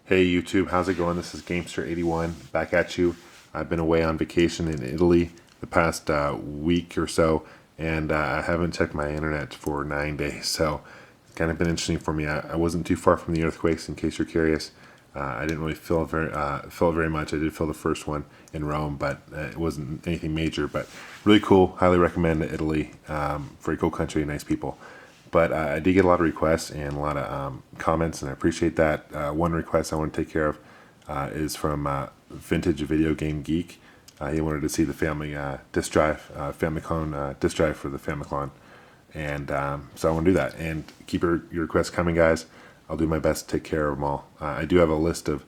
Hey YouTube, how's it going? This is Gamester81 back at you. I've been away on vacation in Italy the past week or so, and I haven't checked my internet for 9 days, so it's kind of been interesting for me. I wasn't too far from the earthquakes, in case you're curious. I didn't really feel it very much. I did feel the first one in Rome, but it wasn't anything major. But really cool. Highly recommend Italy. Very cool country, nice people. But I did get a lot of requests and a lot of comments, and I appreciate that. One request I want to take care of is from Vintage Video Game Geek. He wanted to see the family disk drive, Famicom disk drive for the Famicom, and so I want to do that. And keep your requests coming, guys. I'll do my best to take care of them all. I do have a list of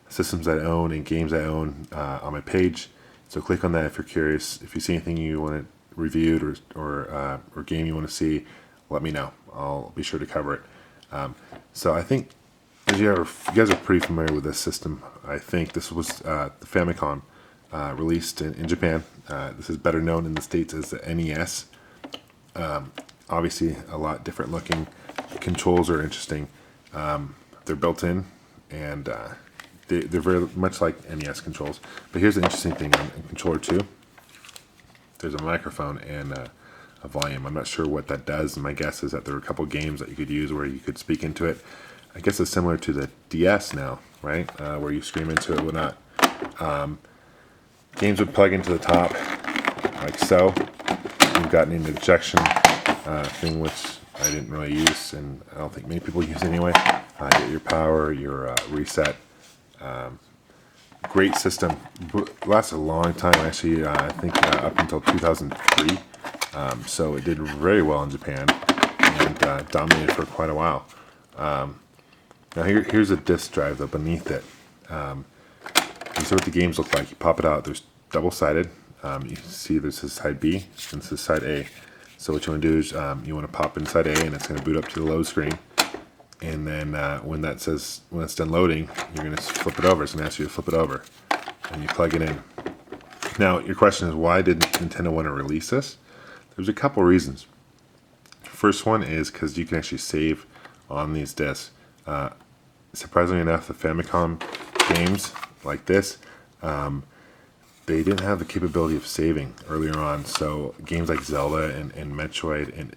systems I own and games I own on my page, so click on that if you're curious. If you see anything you want it reviewed or game you want to see, let me know. I'll be sure to cover it. So I think you guys are pretty familiar with this system. I think this was the Famicom released in Japan. This is better known in the States as the NES. Obviously a lot different looking. The controls are interesting. They're built in, and they're very much like NES controls. But here's the interesting thing on controller 2. There's a microphone and a volume. I'm not sure what that does. My guess is that there are a couple games that you could use where you could speak into it. I guess it's similar to the DS now, right? Where you scream into it, whatnot. Games would plug into the top, like so. You've got an ejection thing, which I didn't really use, and I don't think many people use anyway. You get your power, your reset. Great system. Lasts a long time, actually. I think up until 2003. So it did very well in Japan and dominated for quite a while. Now here's a disk drive though beneath it. These are what the games look like. You pop it out. There's double-sided. You can see this is side B and this is side A. So what you want to do is you want to pop inside A, and it's going to boot up to the load screen. And then when it's done loading, you're going to flip it over. It's going to ask you to flip it over, and you plug it in. Now your question is, why did Nintendo want to release this? There's a couple reasons. First one is because you can actually save on these discs. Surprisingly enough, the Famicom games like this, they didn't have the capability of saving earlier on. So games like Zelda and Metroid and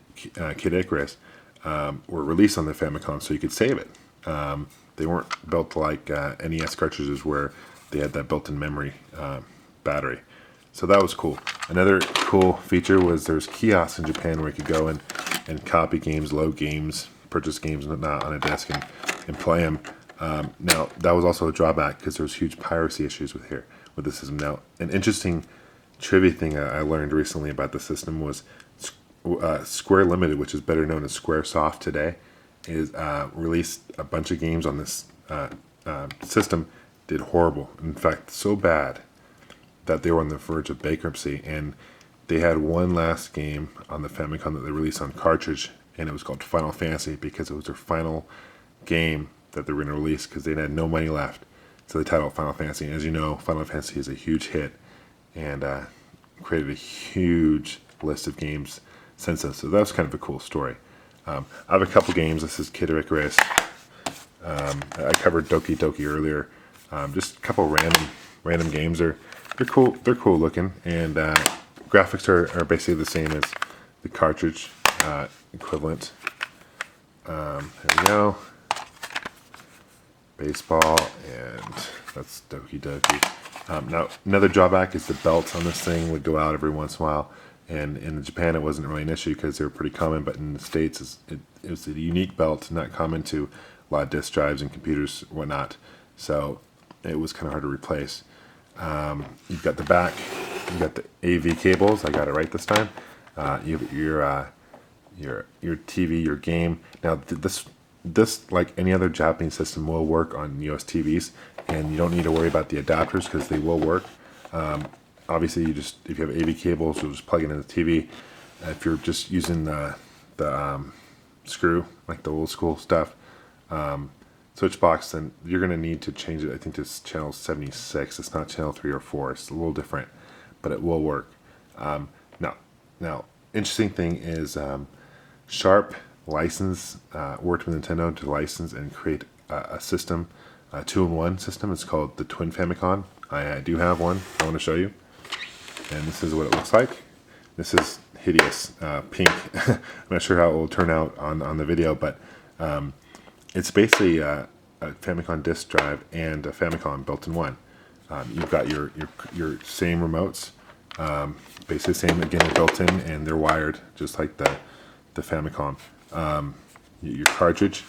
Kid Icarus were released on the Famicom so you could save it. They weren't built like NES cartridges where they had that built-in memory battery. So that was cool. Another cool feature was there's kiosks in Japan where you could go and copy games, load games, purchase games on a desk and play them. Now, that was also a drawback because there was huge piracy issues with the system. Now, an interesting trivia thing I learned recently about the system was Square Limited, which is better known as Squaresoft today, is released a bunch of games on this system, did horrible. In fact, so bad that they were on the verge of bankruptcy, and they had one last game on the Famicom that they released on cartridge, and it was called Final Fantasy because it was their final game that they were going to release because they had no money left. So they titled it Final Fantasy, and as you know, Final Fantasy is a huge hit and created a huge list of games since then. So that was kind of a cool story. I have a couple games. This is Kid Icarus. I covered Doki Doki earlier. Just a couple random games. They're cool. They're cool looking, and graphics are basically the same as the cartridge equivalent. There we go. Baseball, and that's Doki Doki. Now another drawback is the belt on this thing would go out every once in a while, and in Japan it wasn't really an issue because they were pretty common, but in the States it was a unique belt, not common to a lot of disk drives and computers and whatnot, so it was kind of hard to replace. You've got the back, you've got the AV cables. I got it right this time. You have your TV, your game. Now this, like any other Japanese system, will work on US TVs, and you don't need to worry about the adapters because they will work. Obviously, if you have AV cables, you'll just plug it into the TV. If you're just using the screw, like the old school stuff, switch box, then you're going to need to change it. I think this channel 76. It's not channel 3 or 4. It's a little different, but it will work. Now, interesting thing is Sharp worked with Nintendo to license and create a system 2-in-1 system. It's called the Twin Famicom. I do have one. I want to show you. And this is what it looks like. This is hideous pink. I'm not sure how it will turn out on the video, but it's basically a Famicom disk drive and a Famicom built in one. You've got your same remotes, basically same, again, they're built in and they're wired just like the Famicom. Your cartridge,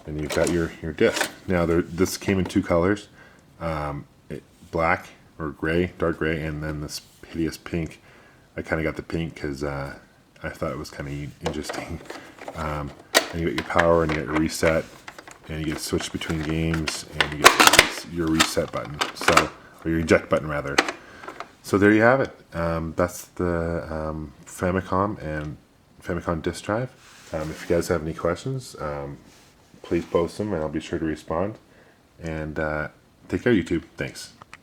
and you've got your disc. Now this came in two colors, black or gray, dark gray, and then this hideous pink. I kind of got the pink because I thought it was kind of interesting. And you get your power, and you get your reset, and you get to switch between games, and you get your reset button, or your eject button rather. So there you have it. That's the Famicom and Famicom disk drive. If you guys have any questions, please post them, and I'll be sure to respond. And take care, YouTube. Thanks.